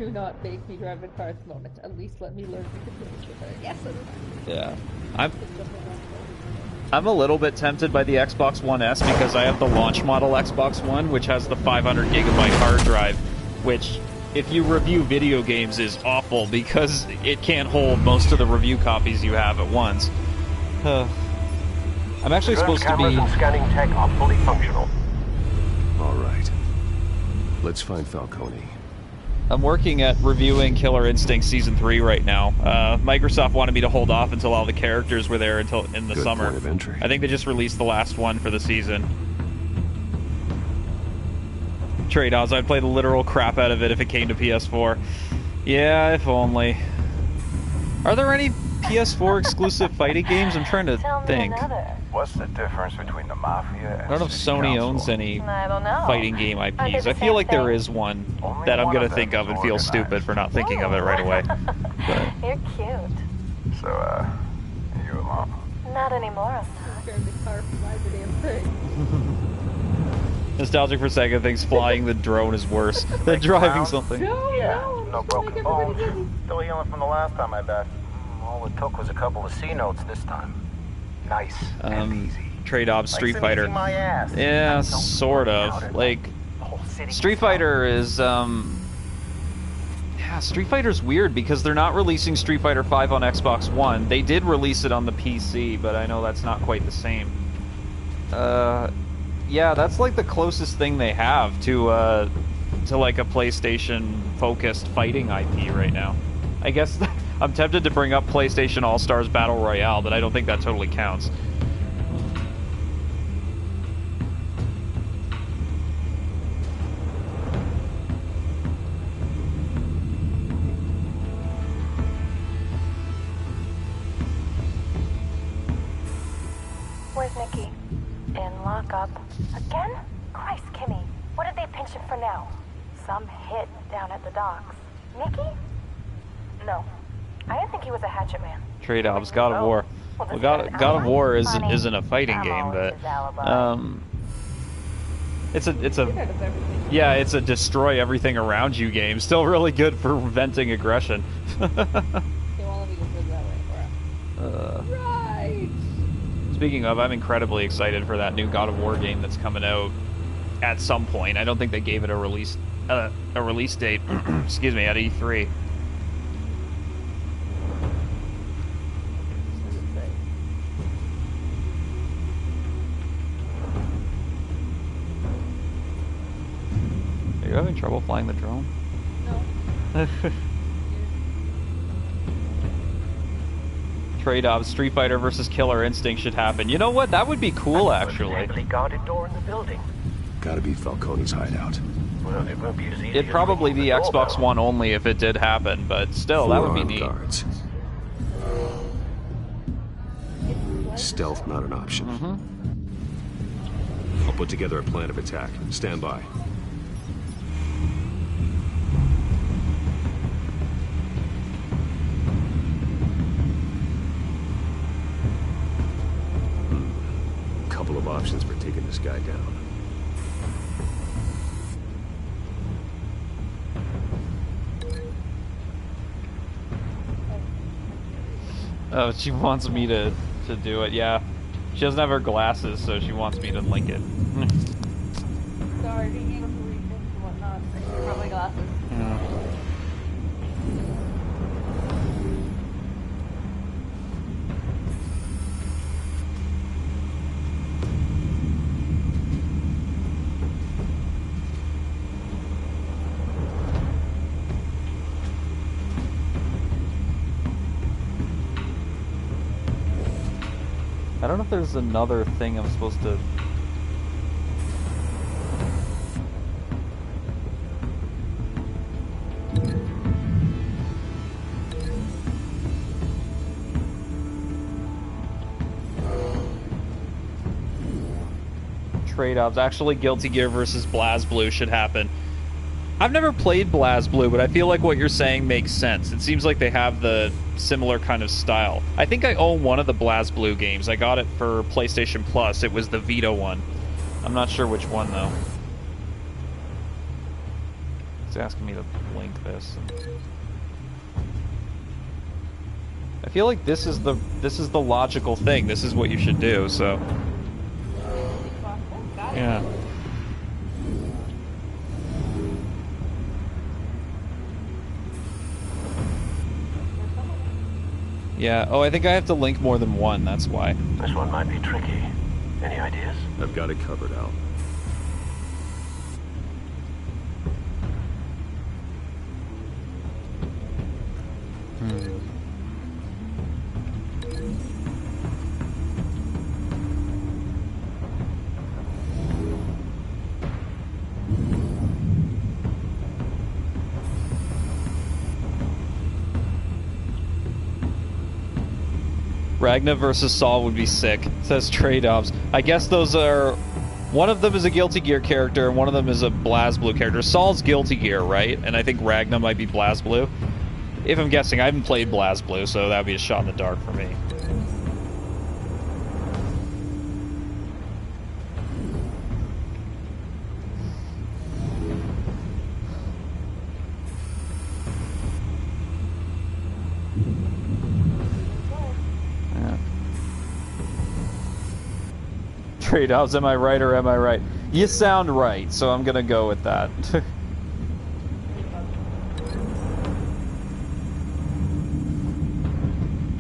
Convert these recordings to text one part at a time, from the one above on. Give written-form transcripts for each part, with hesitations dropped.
Do not make me drive a car at the moment. At least let me learn to control it. Yes, yeah. I'm a little bit tempted by the Xbox One S because I have the launch model Xbox One, which has the 500 gigabyte hard drive, which, if you review video games, is awful because it can't hold most of the review copies you have at once. I'm actually supposed to be... Cameras and scanning tech are fully functional. All right. Let's find Falcone. I'm working at reviewing Killer Instinct Season 3 right now. Microsoft wanted me to hold off until all the characters were there until in the summer. Point of entry. I think they just released the last one for the season. Trade-offs. I'd play the literal crap out of it if it came to PS4. Yeah, if only. Are there any PS4 exclusive fighting games? I'm trying to think. What's the difference between the Mafia and I don't know if Sony owns any fighting game IPs. I feel like there is one that I'm going to think of and feel stupid for not thinking of it right away. But... You're cute. So, you alone? Not anymore. Nostalgic for Sega thinks flying the drone is worse than driving something. No broken bones. Still healing from the last time I bet. All it took was a couple of C notes this time. Nice and easy. Trade-off Street Fighter. Yeah, sort of. Like, Street Fighter is, yeah, Street Fighter's weird because they're not releasing Street Fighter 5 on Xbox One. They did release it on the PC, but I know that's not quite the same. Yeah, that's like the closest thing they have to like a PlayStation-focused fighting IP right now. I guess I'm tempted to bring up PlayStation All-Stars Battle Royale, but I don't think that totally counts. Where's Nikki? In lockup. Again? Christ, Kimmy. What did they pinch him for now? Some hit down at the docks. Nikki? No. I didn't think he was a hatchet man. Trade-offs, God of War. Well, God of War isn't a fighting game, but it's a destroy everything around you game. Still really good for preventing aggression. Right. Speaking of, I'm incredibly excited for that new God of War game that's coming out at some point. I don't think they gave it a release date. Excuse me, at E3. Are you having trouble flying the drone? No. Trade-offs, Street Fighter versus Killer Instinct should happen. You know what? That would be cool, actually. Heavily guarded door in the building. Gotta be Falcone's hideout. Well, it won't be as easy. It'd probably be Xbox One only if it did happen, but still, that would be neat. Guards. Stealth not an option. I'll put together a plan of attack. Stand by. Couple of options for taking this guy down. Oh, she wants me to do it, yeah. She doesn't have her glasses, so she wants me to link it. Sorry, being able to read things and whatnot. I should probably glasses. Yeah. I don't know if there's another thing I'm supposed to... Trade-offs. Actually, Guilty Gear versus BlazBlue should happen. I've never played BlazBlue, but I feel like what you're saying makes sense. It seems like they have the similar kind of style. I think I own one of the BlazBlue games. I got it for PlayStation Plus. It was the Vita one. I'm not sure which one, though. It's asking me to link this. I feel like this is the logical thing. This is what you should do. So, yeah. Yeah. Oh, I think I have to link more than one. That's why. This one might be tricky. Any ideas? I've got it covered, Al. Ragna versus Saul would be sick, says Trade-Offs. I guess those are... One of them is a Guilty Gear character, and one of them is a BlazBlue character. Saul's Guilty Gear, right? And I think Ragna might be BlazBlue. If I'm guessing, I haven't played BlazBlue, so that would be a shot in the dark for me. Trade-offs, am I right or am I right? You sound right, so I'm gonna go with that.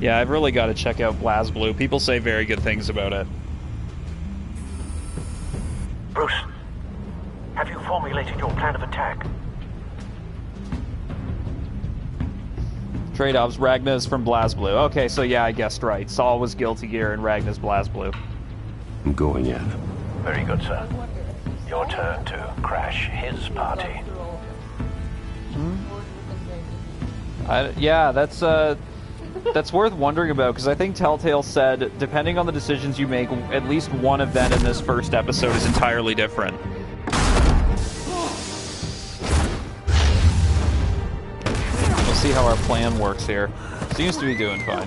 Yeah, I've really got to check out BlazBlue. People say very good things about it. Bruce, have you formulated your plan of attack? Trade-offs, Ragna's from BlazBlue. Okay, so yeah, I guessed right. Saul was Guilty Gear and Ragna's BlazBlue. I'm going in. Very good, sir. Your turn to crash his party. Yeah, that's worth wondering about, because I think Telltale said, depending on the decisions you make, at least one event in this first episode is entirely different. We'll see how our plan works here. Seems to be doing fine.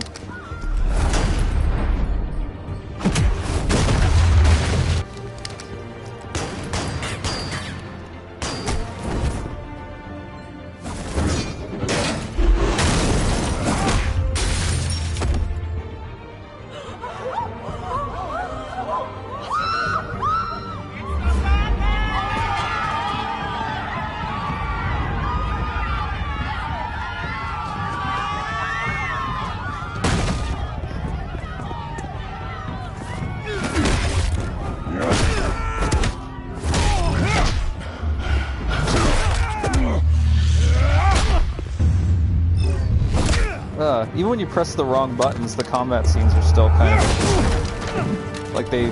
Even when you press the wrong buttons, the combat scenes are still kind of... like, they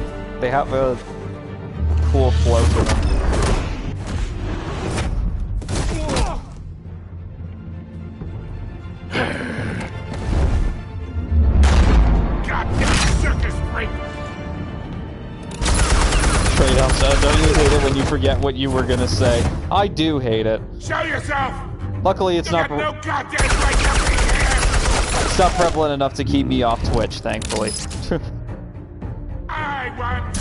have a cool flow to them. Goddamn circus freak! Trade-offs, don't you hate it when you forget what you were gonna say? I do hate it. Show yourself! Luckily, it's not... No goddamn right here! It's not prevalent enough to keep me off Twitch, thankfully. I want...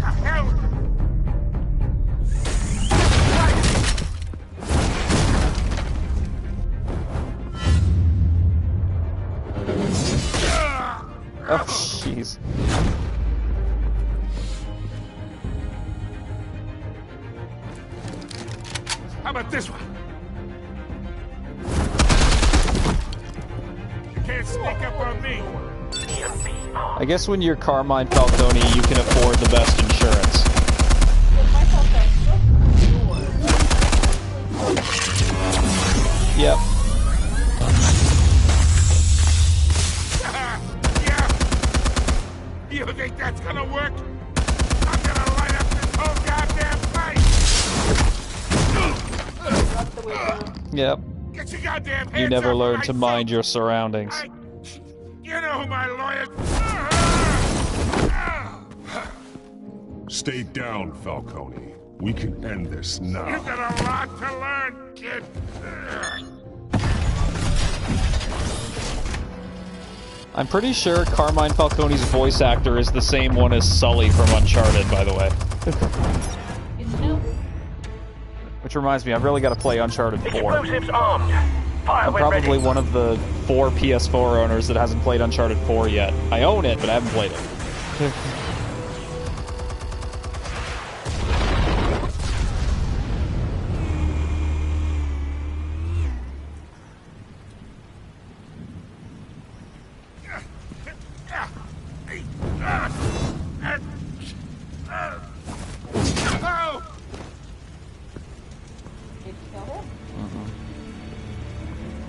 The hell? Oh, jeez. How about this one? Can't sneak up on me. I guess when you're Carmine Falcone, you can afford the best insurance. Yep. Yeah. You think that's gonna work? I'm gonna light up this whole goddamn place. Yep. Get your goddamn hands You never off learn my to mind phone. your surroundings. You know who my lawyer... Stay down, Falcone. We can end this now. You got a lot to learn, kid. I'm pretty sure Carmine Falcone's voice actor is the same one as Sully from Uncharted, by the way. Which reminds me, I've really got to play Uncharted 4. Explosives armed. Fire I'm when probably ready. one of the 4 PS4 owners that hasn't played Uncharted 4 yet. I own it, but I haven't played it.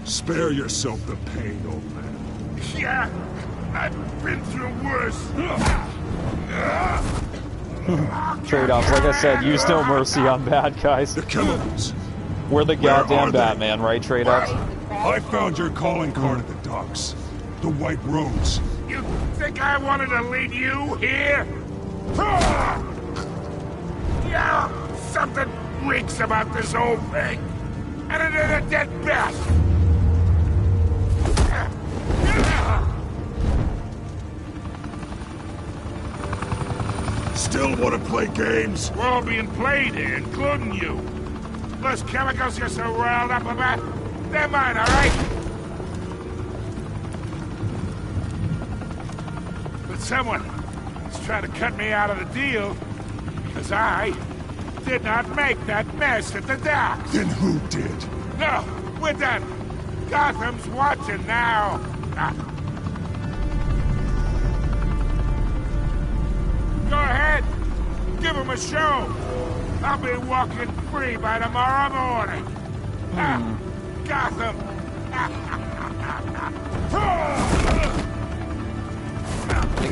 Spare yourself the pain, old man. Yeah, I've been through worse. Trade-offs, like I said, use no mercy on bad guys. The chemicals. We're the Where goddamn are they? Batman, right, trade-offs? I found your calling card at the docks. The White Rose. You think I wanted to lead you here? Yeah, something reeks about this whole thing. And it ain't a dead bat. Still want to play games? We're all being played here, including you. Those chemicals you're so riled up about, they're mine, all right? But someone is trying to cut me out of the deal because I did not make that mess at the docks. Then who did? No, we're done. Gotham's watching now. Go ahead. Give him a show. I'll be walking free by tomorrow morning. Gotham. I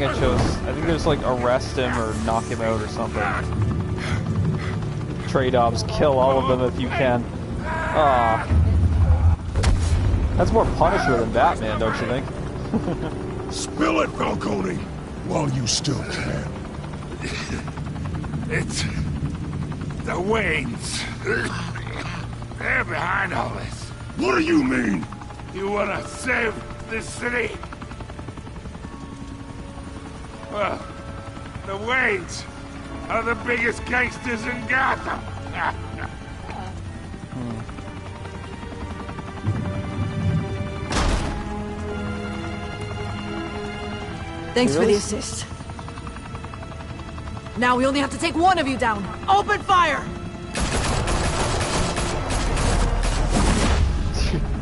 think there's like arrest him or knock him out or something. Trade-offs, kill all of them if you can. Aw. That's more Punisher than Batman, don't you think? Spill it, Falcone, while you still can. It's the Waynes. They're behind all this. What do you mean? You want to save this city? Well, the Waynes are the biggest gangsters in Gotham. Thanks for the assist. Now we only have to take one of you down. Open fire!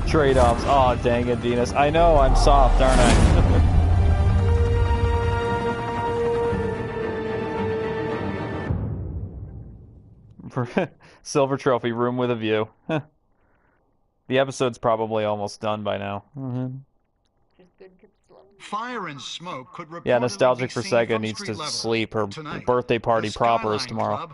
Trade-offs. Aw, dang it, Venus. I know, I'm soft, aren't I? Silver trophy, room with a view. The episode's probably almost done by now. Fire and smoke could Yeah, nostalgic for Sega needs to sleep. Her birthday party proper is tomorrow.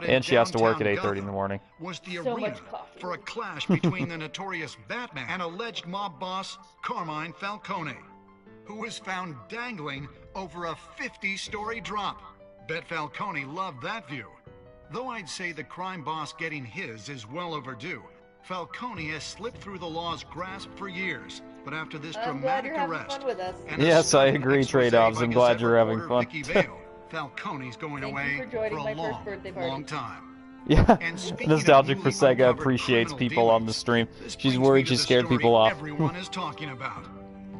And she has to work at 8:30 in the morning. Was the arena for a clash between the notorious Batman and alleged mob boss Carmine Falcone, who was found dangling over a 50-story drop. Bet Falcone loved that view. Though I'd say the crime boss getting his is well overdue, Falcone has slipped through the law's grasp for years. But after this dramatic arrest, yes, I agree, trade-offs. I'm glad you're having fun. Falcone's going away for a long time. Yeah, nostalgic for Sega appreciates people on the stream. She's worried she scared people off. Everyone is talking about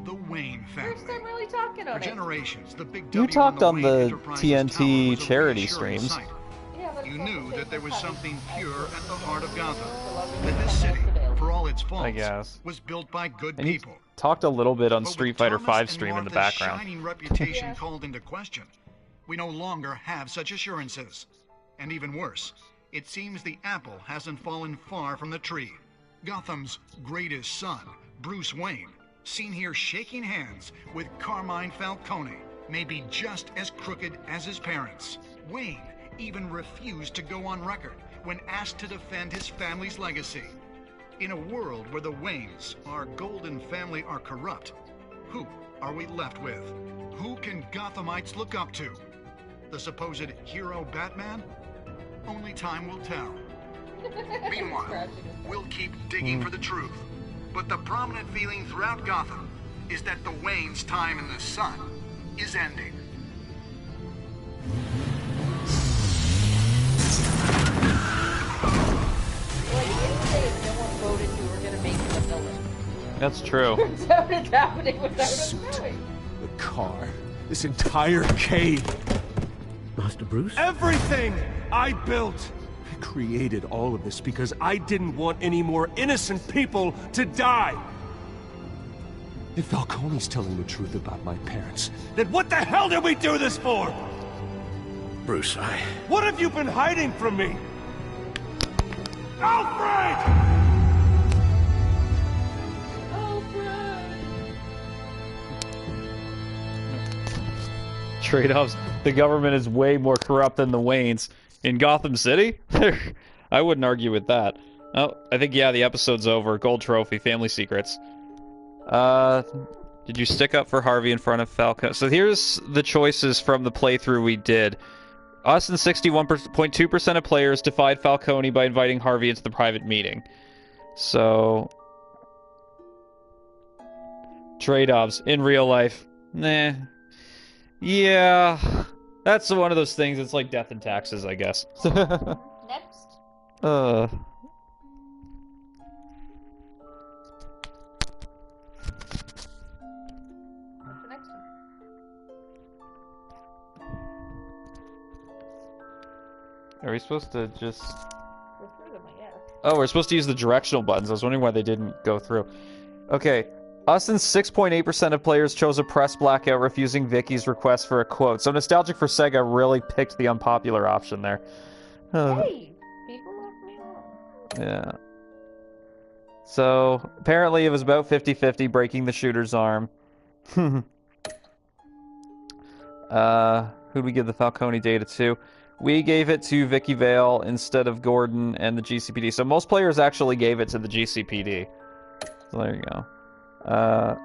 the Wayne family. First time really talking on For it. generations, the big You W talked on the Enterprises TNT tower charity was a reassuring streams. sight. Yeah, but You it's knew also that there was safe. something pure at the heart of Gotham. That this city, for all its faults, I guess. was built by good And you people. talked a little bit on But Street with Fighter Thomas 5 and stream in the Martha's background. shining reputation Yeah. called into question, we no longer have such assurances. And even worse, it seems the apple hasn't fallen far from the tree. Gotham's greatest son, Bruce Wayne, seen here shaking hands with Carmine Falcone, may be just as crooked as his parents. Wayne even refused to go on record when asked to defend his family's legacy. In a world where the Waynes, our golden family, are corrupt, who are we left with? Who can Gothamites look up to? The supposed hero Batman? Only time will tell. Meanwhile, we'll keep digging for the truth. But the prominent feeling throughout Gotham is that the Wayne's time in the sun is ending. That's true. Turns out it's happening without us Suit. knowing. The car. This entire cave. Master Bruce? Everything I built. I created all of this because I didn't want any more innocent people to die. If Falcone's telling the truth about my parents, then what the hell did we do this for? Bruce, What have you been hiding from me? Alfred! Trade-offs. The government is way more corrupt than the Waynes. In Gotham City? I wouldn't argue with that. Oh, I think, yeah, the episode's over. Gold trophy, family secrets. Did you stick up for Harvey in front of Falcone? So here's the choices from the playthrough we did. Us and 61.2% of players defied Falcone by inviting Harvey into the private meeting. So... trade-offs. In real life. Nah. Yeah, that's one of those things. It's like death and taxes, I guess. Next. What's the next one? Are we supposed to just... Go through them, I guess. Oh, we're supposed to use the directional buttons. I was wondering why they didn't go through. Okay. Us and 6.8% of players chose a press blackout, refusing Vicky's request for a quote. So Nostalgic for Sega really picked the unpopular option there. Hey! People left me alone. Yeah. So, apparently it was about 50-50 breaking the shooter's arm. Who'd we give the Falcone data to? We gave it to Vicky Vale instead of Gordon and the GCPD. So most players actually gave it to the GCPD. So there you go. How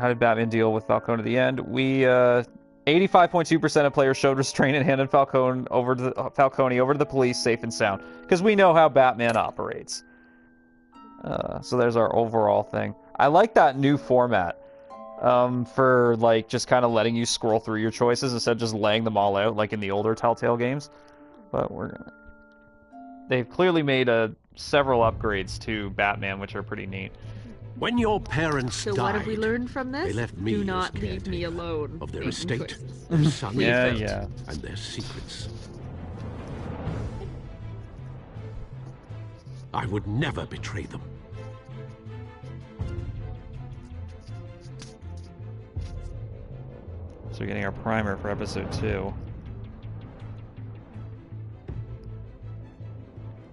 did Batman deal with Falcone at the end? We, 85.2% of players showed restraint and handed Falcone over to the police safe and sound. Because we know how Batman operates. So there's our overall thing. I like that new format. For, like, just kind of letting you scroll through your choices instead of just laying them all out, like in the older Telltale games. But we're gonna... They've clearly made several upgrades to Batman, which are pretty neat. When your parents died, what have we learned from this? they left me Do as not leave me caretaker alone. of their making estate, choices. their son, Yeah. and their secrets. I would never betray them. So we're getting our primer for episode 2.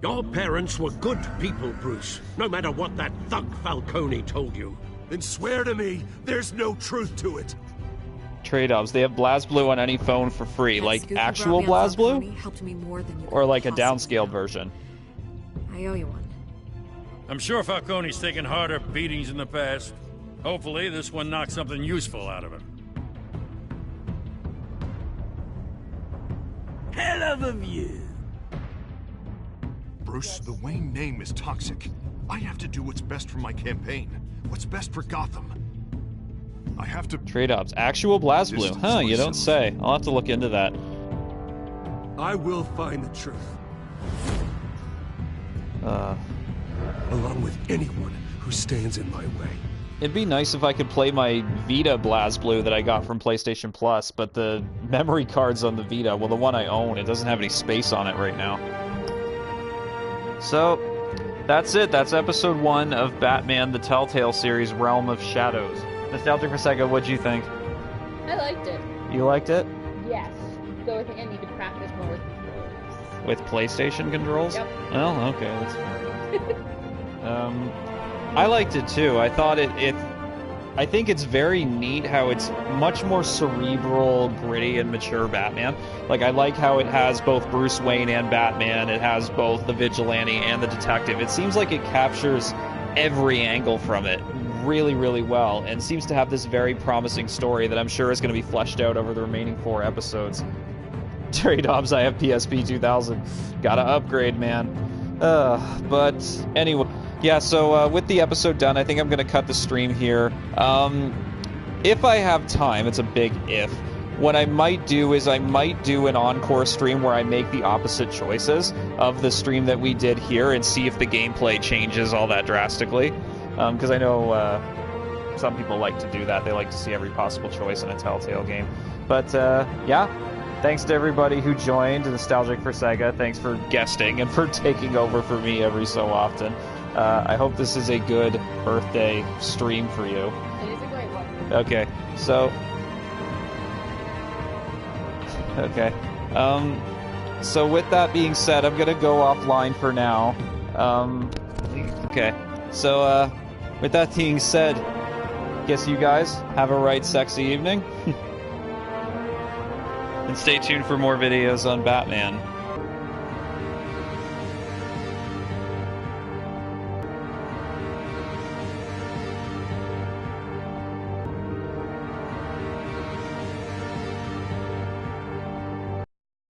Your parents were good people, Bruce, no matter what that thug Falcone told you. Then swear to me there's no truth to it. Trade-offs. They have BlazBlue on any phone for free. That Like scoop you actual brought me on Falcone BlazBlue? helped me more than you Or could like a possibly downscaled know. version? I owe you one. I'm sure Falcone's taken harder beatings in the past. Hopefully, this one knocks something useful out of him. Hell of a view. Bruce, the Wayne name is toxic. I have to do what's best for my campaign. What's best for Gotham. I have to... Trade-offs. Actual BlazBlue. Huh, you don't say. I'll have to look into that. I will find the truth. Along with anyone who stands in my way. It'd be nice if I could play my Vita BlazBlue that I got from PlayStation Plus, but the memory cards on the Vita, well, the one I own, it doesn't have any space on it right now. So, that's it. That's episode 1 of Batman, the Telltale Series, Realm of Shadows. Nostalgic for Sega, what'd you think? I liked it. You liked it? Yes. Though I think I need to practice more with controllers. With PlayStation controls? Yep. Well, okay, that's fair. I liked it too. I thought I think it's very neat how it's much more cerebral, gritty, and mature Batman. Like, I like how it has both Bruce Wayne and Batman. It has both the vigilante and the detective. It seems like it captures every angle from it really, really well, and seems to have this very promising story that I'm sure is going to be fleshed out over the remaining 4 episodes. Trade-offs, I have PSP 2000. Gotta upgrade, man. But anyway... Yeah, so with the episode done, I think I'm going to cut the stream here. If I have time, it's a big if, what I might do is I might do an encore stream where I make the opposite choices of the stream that we did here and see if the gameplay changes all that drastically. because I know some people like to do that. They like to see every possible choice in a Telltale game. But yeah, thanks to everybody who joined Nostalgic for Sega. Thanks for guesting and for taking over for me every so often. I hope this is a good birthday stream for you. It is a great one. Okay, so... Okay. So with that being said, I'm gonna go offline for now. Okay. So, with that being said, guess you guys have a right sexy evening. And stay tuned for more videos on Batman.